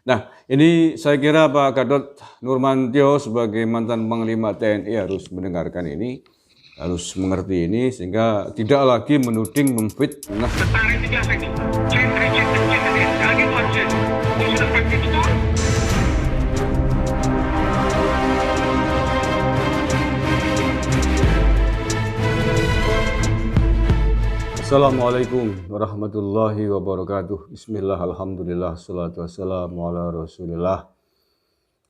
Nah, ini saya kira Pak Gatot Nurmantio sebagai mantan Panglima TNI harus mendengarkan ini, harus mengerti ini, sehingga tidak lagi menuding, memfitnah. Assalamualaikum warahmatullahi wabarakatuh. Bismillah, alhamdulillah, salatu wassalamu ala rasulillah.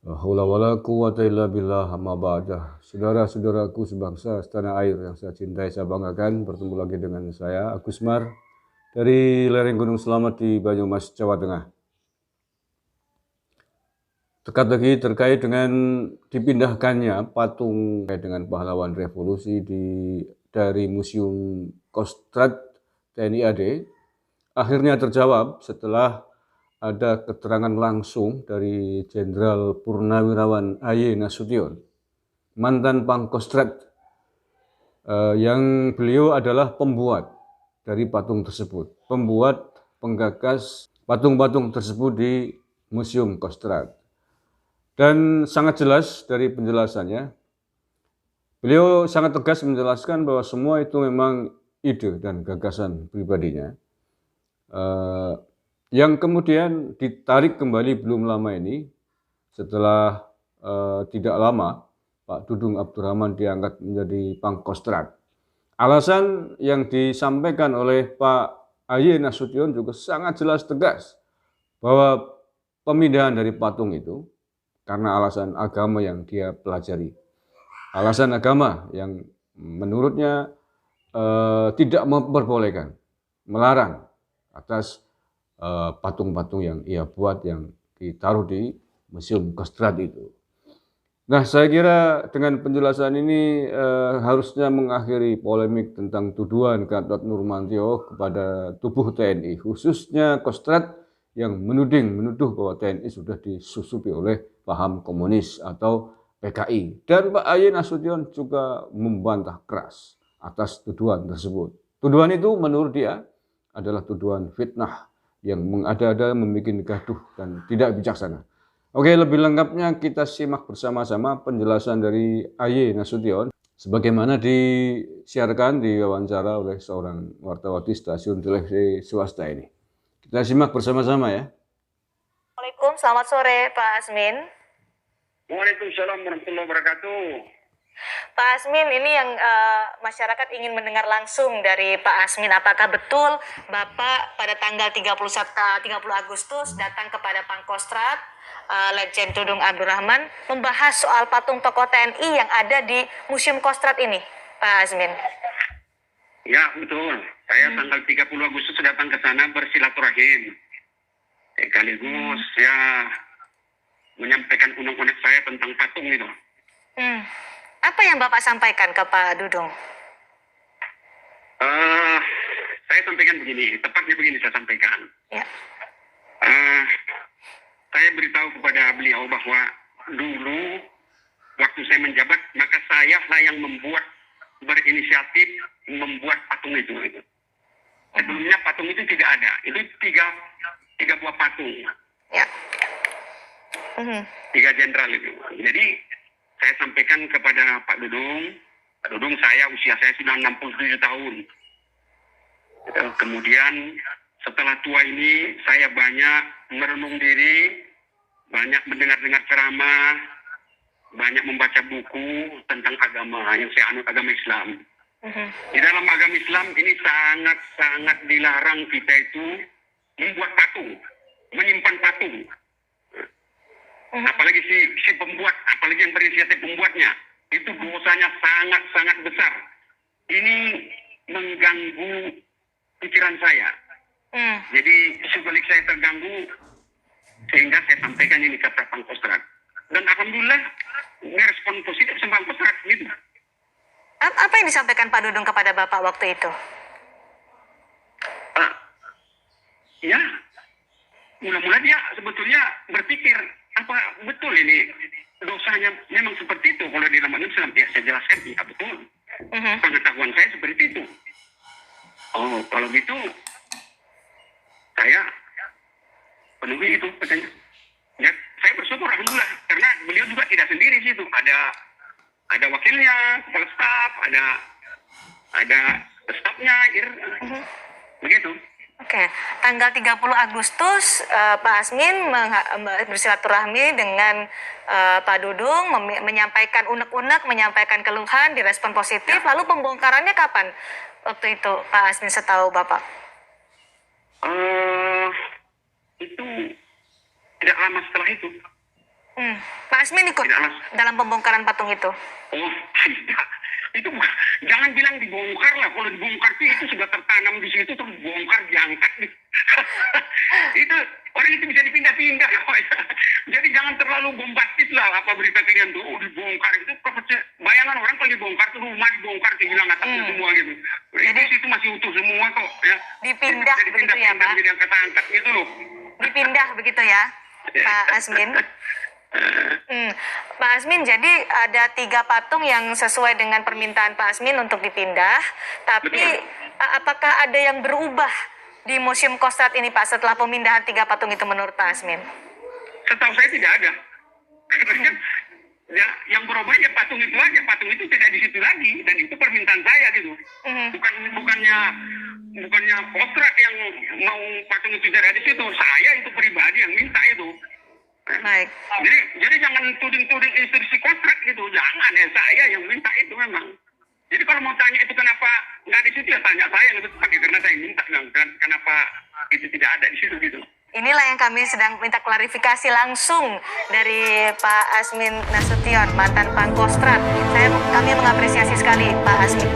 La haula wala quwata illa billah, amma ba'dah. Saudara-saudaraku sebangsa setanah air yang saya cintai, saya banggakan, bertemu lagi dengan saya, Agusmar, dari lereng Gunung Selamat di Banyumas, Jawa Tengah. Dekat lagi terkait dengan dipindahkannya patung dengan pahlawan revolusi dari Museum Kostrad TNI AD, akhirnya terjawab setelah ada keterangan langsung dari Jenderal Purnawirawan Aye Nasution, mantan Pangkostrat, yang beliau adalah pembuat dari patung tersebut, pembuat penggagas patung-patung tersebut di Museum Kostrad. Dan sangat jelas dari penjelasannya, beliau sangat tegas menjelaskan bahwa semua itu memang ide dan gagasan pribadinya, yang kemudian ditarik kembali belum lama ini setelah tidak lama Pak Dudung Abdurrahman diangkat menjadi Pangkostrat. Alasan yang disampaikan oleh Pak Aye Nasution juga sangat jelas tegas bahwa pemindahan dari patung itu karena alasan agama yang dia pelajari. Alasan agama yang menurutnya tidak memperbolehkan, melarang atas patung-patung yang ia buat yang ditaruh di Museum Kostrad itu. Nah, saya kira dengan penjelasan ini harusnya mengakhiri polemik tentang tuduhan Gatot Nurmantio kepada tubuh TNI, khususnya Kostrad yang menuduh bahwa TNI sudah disusupi oleh paham komunis atau PKI. Dan Pak Aye Nasution juga membantah keras atas tuduhan tersebut. Tuduhan itu menurut dia adalah tuduhan fitnah yang mengada-ada, membuat gaduh dan tidak bijaksana. Oke, lebih lengkapnya kita simak bersama-sama penjelasan dari Aye Nasution sebagaimana disiarkan diwawancara oleh seorang wartawati stasiun televisi swasta ini. Kita simak bersama-sama ya. Assalamualaikum, selamat sore Pak Asmin. Waalaikumsalam warahmatullahi wabarakatuh. Pak Asmin, ini yang masyarakat ingin mendengar langsung dari Pak Asmin. Apakah betul Bapak pada tanggal 30 Agustus datang kepada Pangkostrat, Letjen Dudung Abdurrahman, membahas soal patung tokoh TNI yang ada di Museum Kostrad ini, Pak Asmin? Ya, betul. Saya tanggal 30 Agustus datang ke sana bersilaturahim. Sekaligus ya menyampaikan unek-unek saya tentang patung itu. Apa yang Bapak sampaikan ke Pak Dudung? Saya sampaikan begini, tepatnya begini saya sampaikan. Ya. Saya beritahu kepada beliau bahwa dulu waktu saya menjabat, maka saya lah yang berinisiatif membuat patung itu. Sebelumnya patung itu tidak ada. Itu tiga buah patung. Ya. Tiga jenderal itu. Jadi saya sampaikan kepada Pak Dudung, usia saya sudah 67 tahun. Kemudian setelah tua ini saya banyak merenung diri, banyak mendengar ceramah, banyak membaca buku tentang agama yang saya anut, agama Islam. Di dalam agama Islam ini sangat-sangat dilarang kita itu membuat patung, menyimpan patung. Apalagi si pembuat, apalagi yang berinisiatif pembuatnya, itu dosanya sangat-sangat besar. Ini mengganggu pikiran saya. Jadi sebalik saya terganggu, sehingga saya sampaikan ini ke Pangkostrat. Dan alhamdulillah merespon positif sama Pangkostrat gitu. Apa yang disampaikan Pak Dudung kepada Bapak waktu itu? Ya, mula-mula dia sebetulnya berpikir, apa betul ini dosanya memang seperti itu kalau di dalam Islam? Ya, saya jelaskan, ya betul. Pengetahuan saya seperti itu. Oh, kalau gitu saya penuhi itu katanya. ada wakilnya, kepala staf, ada stafnya, gitu. Begitu. Oke, tanggal 30 Agustus Pak Asmin bersilaturahmi dengan Pak Dudung, menyampaikan unek-unek, menyampaikan keluhan, direspon positif. Lalu pembongkarannya kapan? Waktu itu Pak Asmin setahu Bapak? Itu tidak lama setelah itu. Pak Asmin ikut dalam pembongkaran patung itu? Oh, tidak. Itu jangan bilang dibongkar lah. Kalau dibongkar sih itu sudah tertanam di situ, terus dibongkar, diangkat. Itu orang itu bisa dipindah-pindah. Jadi jangan terlalu bombastis lah apa berita kalian tuh. Oh, dibongkar itu bayangan orang kalau dibongkar tuh rumah dibongkar, kehilangan atapnya semua gitu. Jadi itu masih utuh semua kok ya. Dipindah begitu ya, Pak? Jadi angkat-angkat gitu loh. Dipindah begitu ya, Pak Asmin? Pak Asmin, jadi ada 3 patung yang sesuai dengan permintaan Pak Asmin untuk dipindah. Tapi apakah ada yang berubah di Museum Kostrad ini, Pak, setelah pemindahan 3 patung itu menurut Pak Asmin? Setahu saya tidak ada. Ya, yang berubah ya patung itu aja. Patung itu tidak di situ lagi, dan itu permintaan saya gitu. Bukannya Kostrad yang mau patung itu tidak di situ. Saya itu pribadi yang minta itu. Baik. Jadi jangan tuding-tuding instruksi Kostrad gitu, jangan ya, saya yang minta itu memang. Jadi kalau mau tanya itu kenapa nggak di situ ya tanya saya gitu, karena saya minta kenapa itu tidak ada di situ gitu. Inilah yang kami sedang minta klarifikasi langsung dari Pak Asmin Nasution, mantan Pangkostrat. Kami mengapresiasi sekali Pak Asmin.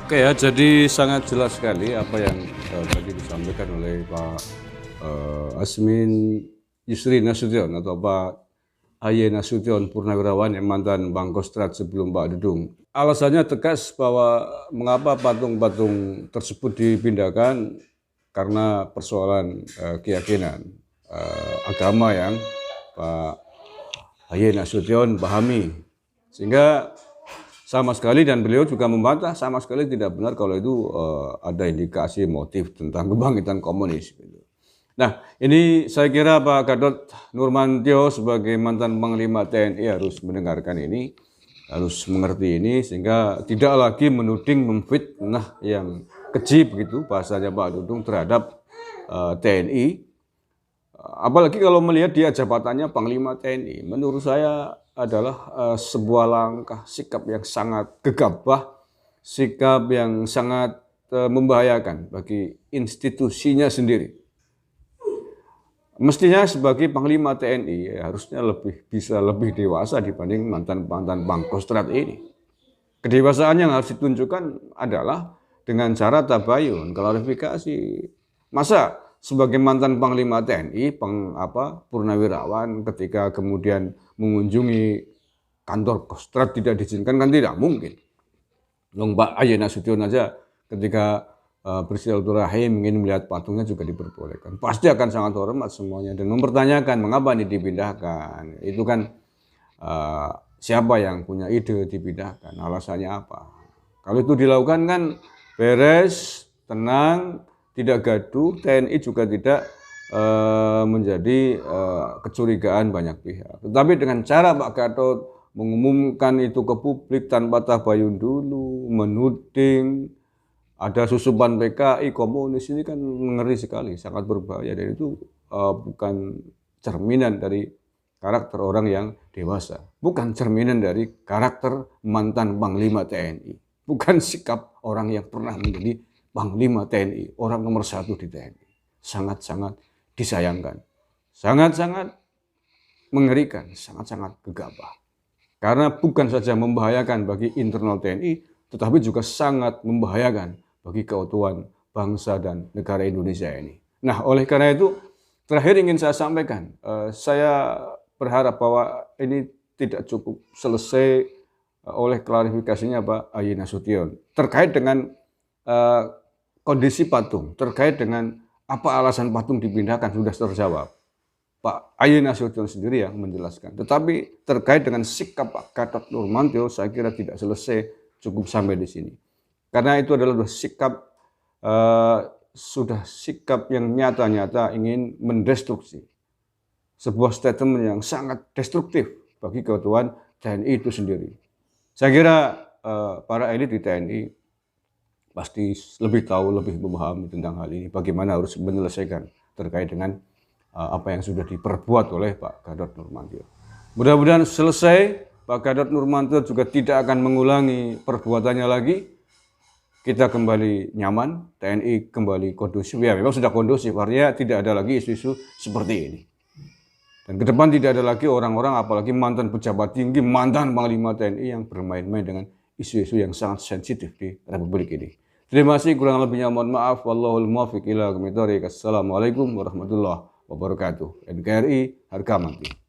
Oke ya, jadi sangat jelas sekali apa yang tadi disampaikan oleh Pak Asmin Yusri Nasution atau Pak Aye Nasution Purnawirawan yang mantan Pangkostrat sebelum Pak Dudung. Alasannya tegas bahwa mengapa patung-patung tersebut dipindahkan karena persoalan keyakinan agama yang Pak Aye Nasution pahami, sehingga sama sekali, dan beliau juga membantah, sama sekali tidak benar kalau itu ada indikasi motif tentang kebangkitan komunis. Nah, ini saya kira Pak Gatot Nurmantio sebagai mantan Panglima TNI harus mendengarkan ini, harus mengerti ini, sehingga tidak lagi menuding, memfitnah yang keji begitu bahasanya Pak Dudung terhadap TNI. Apalagi kalau melihat dia jabatannya Panglima TNI, menurut saya adalah sebuah langkah sikap yang sangat gegabah, sikap yang sangat membahayakan bagi institusinya sendiri. Mestinya sebagai Panglima TNI harusnya bisa lebih dewasa dibanding mantan-mantan Pangkostrat ini. Kedewasaan yang harus ditunjukkan adalah dengan cara tabayun, klarifikasi. Masa sebagai mantan Panglima TNI, Purnawirawan, ketika kemudian mengunjungi kantor Kostrad tidak diizinkan, kan tidak mungkin. Pak Aye Nasution aja ketika bersilaturahim ingin melihat patungnya juga diperbolehkan. Pasti akan sangat hormat semuanya dan mempertanyakan mengapa ini dipindahkan. Itu kan siapa yang punya ide dipindahkan, alasannya apa. Kalau itu dilakukan kan beres, tenang, tidak gaduh, TNI juga tidak menjadi kecurigaan banyak pihak. Tetapi dengan cara Pak Gatot mengumumkan itu ke publik tanpa tabayun dulu, menuding, ada susupan PKI, komunis, ini kan ngeri sekali, sangat berbahaya, dan itu bukan cerminan dari karakter orang yang dewasa, bukan cerminan dari karakter mantan Panglima TNI, bukan sikap orang yang pernah menjadi Panglima TNI, orang nomor 1 di TNI. Sangat-sangat disayangkan, sangat-sangat mengerikan, sangat-sangat gegabah. Karena bukan saja membahayakan bagi internal TNI, tetapi juga sangat membahayakan bagi keutuhan bangsa dan negara Indonesia ini. Nah, oleh karena itu, terakhir ingin saya sampaikan, saya berharap bahwa ini tidak cukup selesai oleh klarifikasinya Pak Aye Nasution terkait dengan kondisi patung, terkait dengan apa alasan patung dipindahkan sudah terjawab. Pak Aye Nasution sendiri yang menjelaskan. Tetapi terkait dengan sikap Pak Gatot Nurmantio, saya kira tidak selesai, cukup sampai di sini. Karena itu adalah sudah sikap yang nyata-nyata ingin mendestruksi sebuah statement yang sangat destruktif bagi keutuhan TNI itu sendiri. Saya kira para elit di TNI pasti lebih tahu, lebih memahami tentang hal ini, bagaimana harus menyelesaikan terkait dengan apa yang sudah diperbuat oleh Pak Gatot Nurmantio. Mudah-mudahan selesai, Pak Gatot Nurmantio juga tidak akan mengulangi perbuatannya lagi. Kita kembali nyaman, TNI kembali kondusif. Ya memang sudah kondusif, artinya tidak ada lagi isu-isu seperti ini. Dan ke depan tidak ada lagi orang-orang, apalagi mantan pejabat tinggi, mantan Panglima TNI yang bermain-main dengan isu-isu yang sangat sensitif di Republik ini. Terima kasih, kurang lebihnya mohon maaf. Wallahul muwaffiq ila aqwamit thoriq. Assalamualaikum warahmatullahi wabarakatuh. NKRI harga mati.